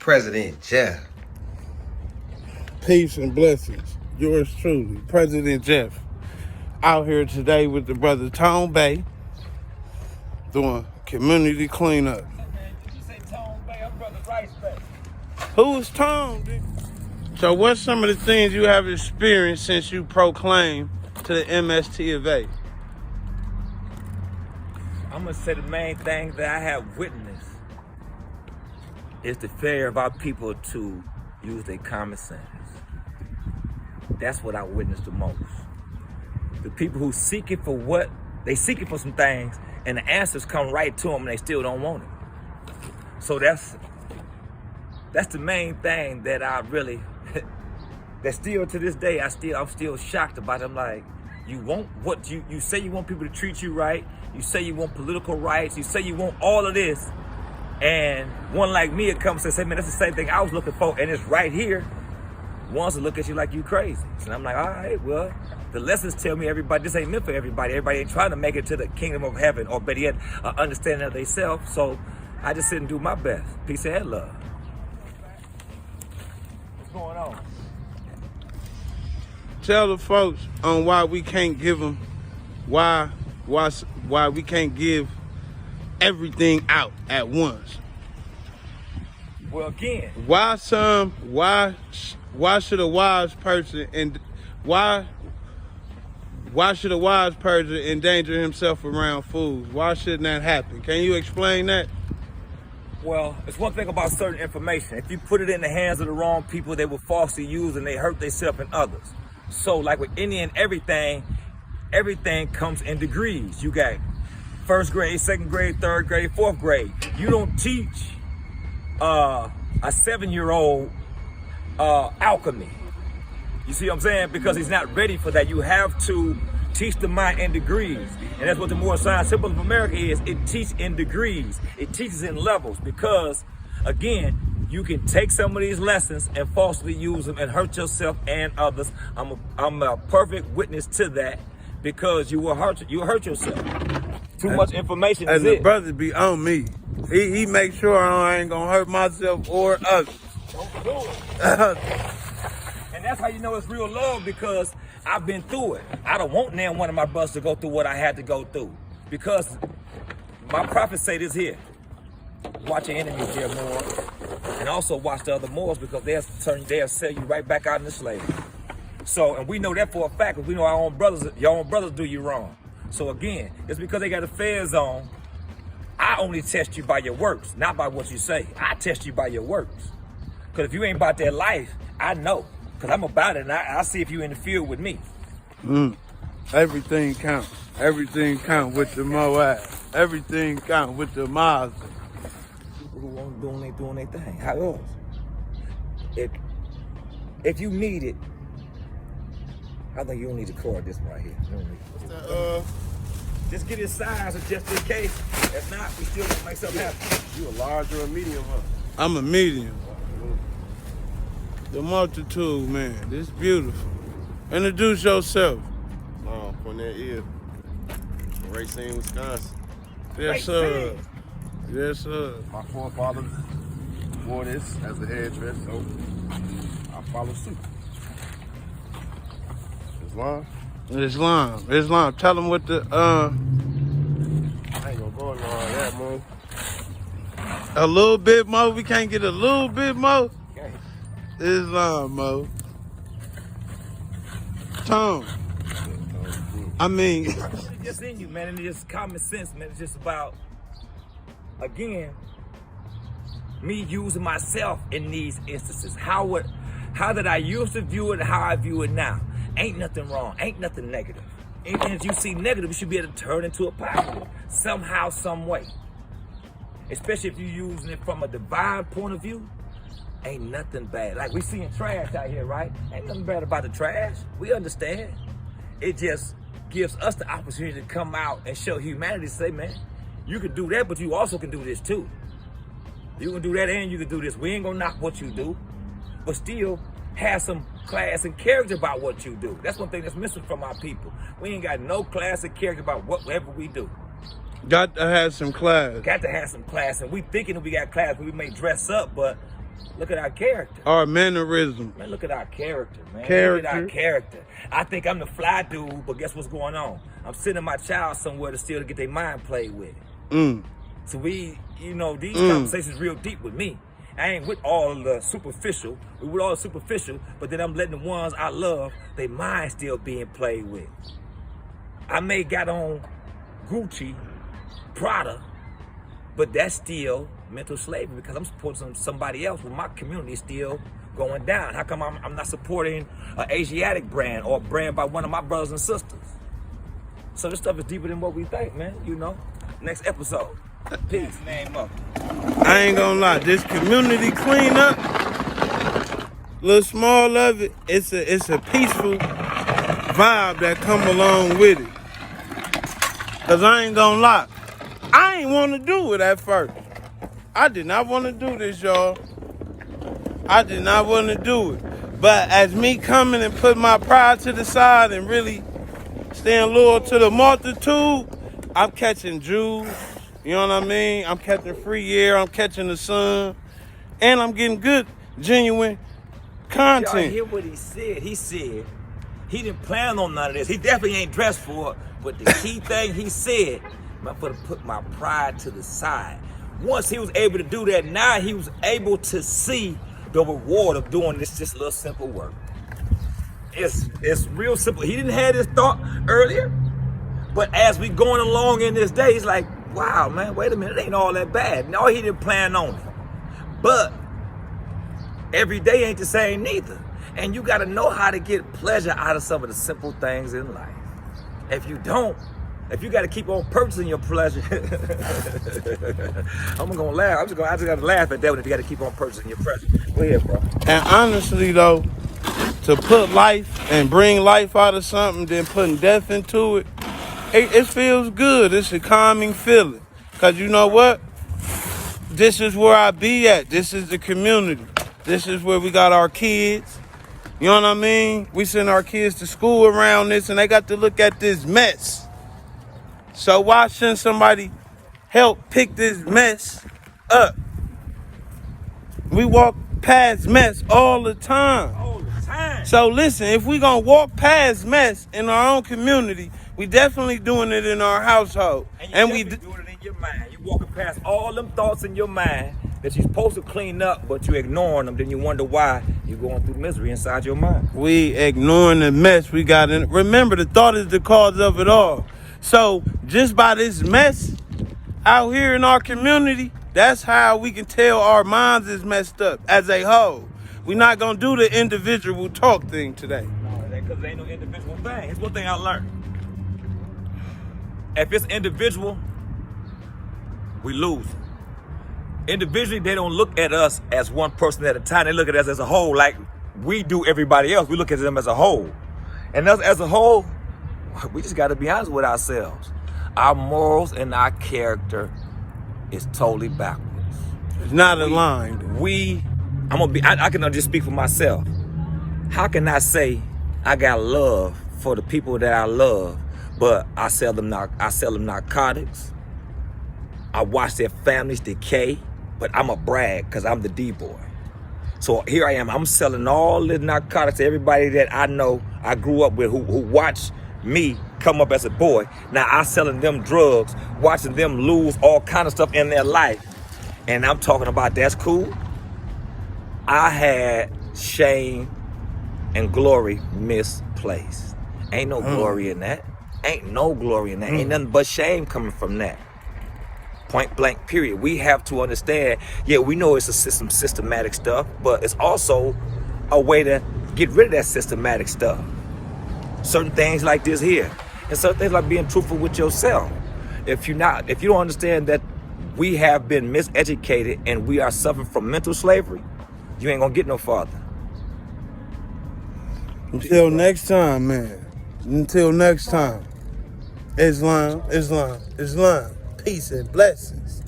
President Jeff. Peace and blessings. Yours truly, President Jeff. Out here today with the brother Tone Bay doing community cleanup. You say Tone Bay, I'm brother Rice Bay. Who's Tone, dude? So what's some of the things you have experienced since you proclaimed to the MST of A? I'm gonna say the main thing that I have witnessed is the failure of our people to use their common sense. That's what I witnessed the most. The people who seek it for what, they seek it for some things and the answers come right to them and they still don't want it. So that's the main thing that I really, that still to this day, I'm still shocked about it. I'm like, you want what you say you want people to treat you right, you say you want political rights, you say you want all of this, and one like me would come and say, man, that's the same thing I was looking for, and it's right here. Wants to look at you like you crazy. And I'm like, all right, well, the lessons tell me this ain't meant for everybody. Everybody ain't trying to make it to the kingdom of heaven, or better yet, understanding of themselves. So I just sit and do my best. Peace and love. What's going on? Tell the folks on why we can't give them, why we can't give everything out at once. Well, again, why should a wise person endanger himself around fools? Why shouldn't that happen? Can you explain that? Well, it's one thing about certain information. If you put it in the hands of the wrong people, they will falsely use and they hurt themselves and others. So like with any and everything comes in degrees. You got first grade, second grade, third grade, fourth grade. You don't teach a 7-year-old alchemy. You see what I'm saying? Because he's not ready for that. You have to teach the mind in degrees. And that's what the Moore Science Symbol of America is. It teaches in degrees. It teaches in levels because, again, you can take some of these lessons and falsely use them and hurt yourself and others. I'm a perfect witness to that because you will hurt yourself. Too much information is it. And the brother be on me. He makes sure I ain't gonna hurt myself or others. Don't do it. And that's how you know it's real love, because I've been through it. I don't want now one of my brothers to go through what I had to go through. Because my prophets say this here. Watch your enemies, dear Moor. And also watch the other Moors, because they'll sell you right back out into slavery. So, and we know that for a fact, because we know your own brothers do you wrong. So again, it's because they got the feds on. I only test you by your works, not by what you say. I test you by your works. Because if you ain't about that life, I know. Because I'm about it, and I see if you in the field with me. Everything counts. Everything counts with the Moab. Everything counts with the Mazda. People who won't doing their thing. How else? If you need it, I think you don't need to record this one right here. You don't need just get his size just in case. If not, we still gonna make something happen. You a large or a medium, huh? I'm a medium. The multitude, man. This beautiful. Introduce yourself. Cornell Eve. Racine, Wisconsin. Yes, sir. Yes, sir. My forefathers wore this as a headdress, so I follow suit. Islam. Tell them what the I ain't gonna go into all that, man. a little bit more. We can't get a little bit more. Okay. Islam, Mo. Tone. I mean, It's just in you, man, and it's just common sense, man. It's just about, again, me using myself in these instances. How did I used to view it and how I view it now? Ain't nothing wrong, ain't nothing negative. Anything that you see negative, you should be able to turn into a positive, somehow, some way. Especially if you're using it from a divine point of view, ain't nothing bad. Like we seeing trash out here, right? Ain't nothing bad about the trash. We understand. It just gives us the opportunity to come out and show humanity, say, man, you can do that, but you also can do this too. You can do that and you can do this. We ain't gonna knock what you do, but still have some class and character about what you do. That's one thing that's missing from our people. We ain't got no class and character about whatever we do. Got to have some class. Got to have some class, and we thinking that we got class, but we may dress up, but Look at our character. Our mannerism. Man, look at our character, man. Character. Look at our character. I think I'm the fly dude, but guess what's going on? I'm sending my child somewhere to get their mind played with. So we, these conversations real deep with me. I ain't with all the superficial. We with all the superficial, but then I'm letting the ones I love, their mind still being played with. I may got on Gucci, Prada, but that's still mental slavery because I'm supporting somebody else when my community is still going down. How come I'm not supporting an Asiatic brand or a brand by one of my brothers and sisters? So this stuff is deeper than what we think, man. Next episode. Peace. Name up. I ain't gonna lie, this community cleanup, little small of it, it's a peaceful vibe that come along with it. Cause I ain't gonna lie, I ain't want to do it at first. I did not want to do this, y'all. I did not want to do it. But as me coming and putting my pride to the side and really staying loyal to the multitude, I'm catching Jews. You know what I mean? I'm catching free air. I'm catching the sun. And I'm getting good, genuine content. Y'all hear what he said? He said he didn't plan on none of this. He definitely ain't dressed for it. But the key thing he said, I'm going to put my pride to the side. Once he was able to do that, now he was able to see the reward of doing this just little simple work. It's real simple. He didn't have this thought earlier, but as we going along in this day, he's like, wow, man, wait a minute, it ain't all that bad. No, he didn't plan on it. But every day ain't the same neither. And you got to know how to get pleasure out of some of the simple things in life. If you don't, if you got to keep on purchasing your pleasure, I'm gonna laugh. I just got to laugh at that one. If you got to keep on purchasing your pleasure, go ahead, bro. And honestly, though, to put life and bring life out of something, then putting death into it, it feels good. It's a calming feeling. Cause you know what? This is where I be at. This is the community. This is where we got our kids. You know what I mean? We send our kids to school around this, and they got to look at this mess. So why shouldn't somebody help pick this mess up? We walk past mess all the time. All the time. So listen, if we gonna walk past mess in our own community, we definitely doing it in our household. And we doing it in your mind. You walking past all them thoughts in your mind that you're supposed to clean up, but you ignoring them. Then you wonder why you're going through misery inside your mind. We ignoring the mess we got in. Remember, the thought is the cause of it all. So just by this mess out here in our community, that's how we can tell our minds is messed up as a whole. We're not going to do the individual talk thing today. No, because there ain't no individual thing. Here's one thing I learned. If it's individual, we lose. Individually, they don't look at us as one person at a time. They look at us as a whole like we do everybody else. We look at them as a whole. And us as a whole, we just got to be honest with ourselves. Our morals and our character is totally backwards. It's not aligned. I can just speak for myself. How can I say I got love for the people that I love, but I sell them narcotics? I watch their families decay, but I'm a brag because I'm the D-boy. So here I am. I'm selling all the narcotics to everybody that I know I grew up with who watched me come up as a boy. Now I'm selling them drugs, watching them lose all kind of stuff in their life. And I'm talking about that's cool. I had shame and glory misplaced. Ain't no glory in that. Ain't no glory in that. Ain't nothing but shame coming from that. Point blank, period. We have to understand, yeah, we know it's some systematic stuff, but it's also a way to get rid of that systematic stuff. Certain things like this here, and certain things like being truthful with yourself. If you don't understand that we have been miseducated and we are suffering from mental slavery, you ain't gonna get no farther. Until next time, man. Until next time. Islam, Islam, Islam. Peace and blessings.